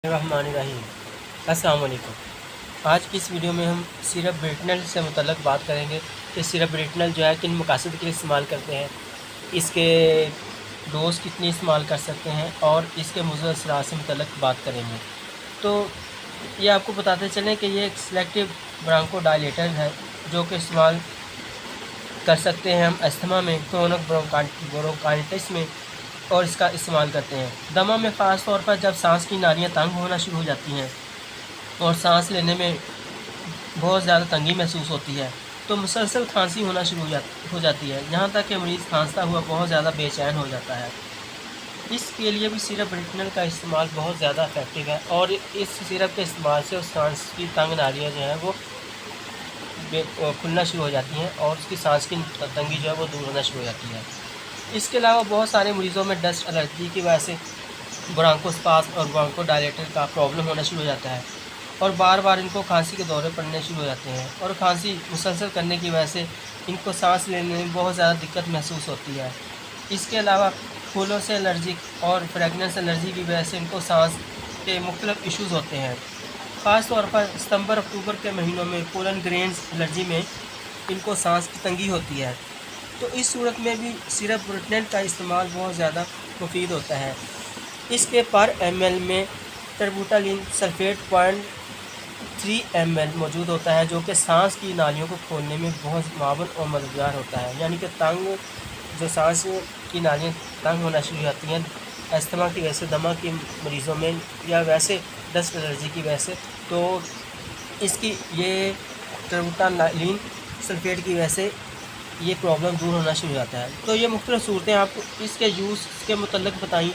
रहमानिर्रहीम। अस्सलाम वालेकुम। आज की इस वीडियो में हम सिरप ब्रिटनल से मुतल्लक़ बात करेंगे कि सिरप ब्रिटनल जो है किन मकासद के लिए इस्तेमाल करते हैं, इसके डोज़ कितनी इस्तेमाल कर सकते हैं और इसके मुज़र असरात से मुतल्लक़ बात करेंगे। तो ये आपको बताते चलें कि ये एक सिलेक्टिव ब्रोंकोडायलेटर है जो कि इस्तेमाल कर सकते हैं हम अस्थमा में, क्रोनिक ब्रोंकाइटिस में, और इसका इस्तेमाल करते हैं दमा में। ख़ास तौर पर जब सांस की नालियाँ तंग होना शुरू हो जाती हैं और सांस लेने में बहुत ज़्यादा तंगी महसूस होती है, तो मुसलसल खांसी होना शुरू हो जाती है, यहाँ तक कि मरीज़ खांसता हुआ बहुत ज़्यादा बेचैन हो जाता है। इसके लिए भी सिरप ब्रिटनल का इस्तेमाल बहुत ज़्यादा इफेक्टिव है और इस सिरप के इस्तेमाल से उस सांस की तंग नालियाँ जो हैं वो खुलना शुरू हो जाती हैं और उसकी सांस की तंगी जो है वो दूर होना शुरू हो जाती है। इसके अलावा बहुत सारे मरीज़ों में डस्ट एलर्जी की वजह से ब्रोंकोस्पाज्म और ब्रोंकोडायलेटर का प्रॉब्लम होना शुरू हो जाता है और बार बार इनको खांसी के दौरे पड़ने शुरू हो जाते हैं और खांसी मुसलसल करने की वजह से इनको सांस लेने में बहुत ज़्यादा दिक्कत महसूस होती है। इसके अलावा फूलों से एलर्जिक और फ्रेगनेंस एलर्जी की वजह से इनको सांस के मुख्तलिफ इशूज़ होते हैं। ख़ास तौर पर सितंबर अक्टूबर के महीनों में पोलन ग्रेन्स एलर्जी में इनको सांस की तंगी होती है, तो इस सूरत में भी सिरप ब्रिटनल का इस्तेमाल बहुत ज़्यादा मुफीद होता है। इसके पर ml में टर्बुटालिन सल्फेट 0.3 ml मौजूद होता है जो कि सांस की नालियों को खोलने में बहुत मावन और मददगार होता है। यानी कि तंग जो सांस की नालियाँ तंग होना शुरू हो जाती हैं अस्थमा की वजह से, दमा के मरीज़ों में या वैसे डस्ट एलर्जी की वजह से, तो इसकी ये टर्बुटालिन सल्फेट की वजह से ये प्रॉब्लम दूर होना शुरू हो जाता है। तो ये मुख्तलिफ सूरतें आपको इसके यूज़ के मुतल्लिक़ बताई।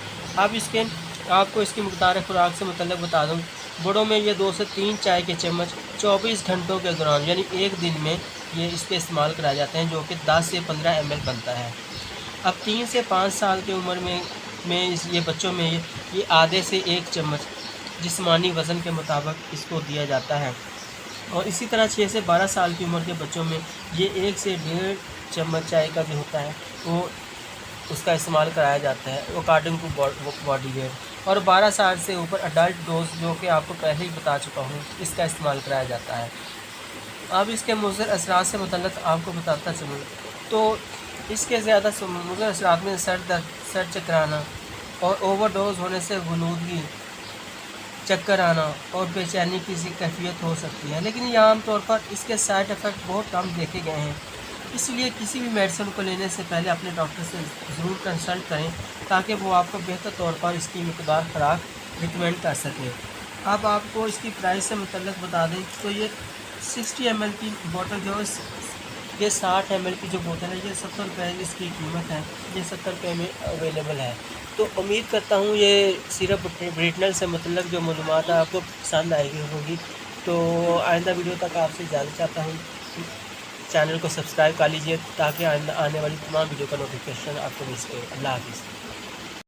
आपको इसकी मकदार खुराक से मुतल्लिक़ बता दूँ। बड़ों में ये 2 से 3 चाय के चम्मच 24 घंटों के दौरान यानी एक दिन में ये इसके इस्तेमाल कराए जाते हैं जो कि 10 से 15 ml बनता है। अब 3 से 5 साल की उम्र में ये बच्चों में ये आधे से 1 चम्मच जिस्मानी वज़न के मुताबिक इसको दिया जाता है और इसी तरह 6 से 12 साल की उम्र के बच्चों में ये 1 से 1.5 चम्मच चाय का जो होता है वो उसका इस्तेमाल कराया जाता है अकॉर्डिंग टू बॉडी वेट। और 12 साल से ऊपर अडल्ट डोज जो कि आपको पहले ही बता चुका हूँ इसका इस्तेमाल कराया जाता है। अब इसके मुज़र असरात से मुतल्लिक़ आपको बताता चलूँ तो इसके ज़्यादा मुज़र असरात में सर दर्द, सर चकराना और ओवरडोज होने से गलूदगी, चक्कर आना और बेचैनी की सी कैफियत हो सकती है, लेकिन ये आम तौर पर इसके साइड इफ़ेक्ट बहुत कम देखे गए हैं। इसलिए किसी भी मेडिसिन को लेने से पहले अपने डॉक्टर से ज़रूर कंसल्ट करें ताकि वो आपको बेहतर तौर पर इसकी मकदार खुराक रिकमेंड कर सकें। अब आपको इसकी प्राइस से मुतल्लिक़ बता दें तो ये 60 ml की बोतल जो ये 60 ml की जो बोतल है ये 70 रुपये इसकी कीमत है, ये 70 रुपये में अवेलेबल है। तो उम्मीद करता हूँ ये सिरप ब्रिटनल से मुतल्लिक़ जो मालूमात आपको पसंद आएगी होगी। तो आइंदा वीडियो तक आपसे इजाज़त चाहता हूँ। चैनल को सब्सक्राइब कर लीजिए ताकि आने वाली तमाम वीडियो का नोटिफिकेशन आपको मिल सके। अल्लाह हाफ़िज़।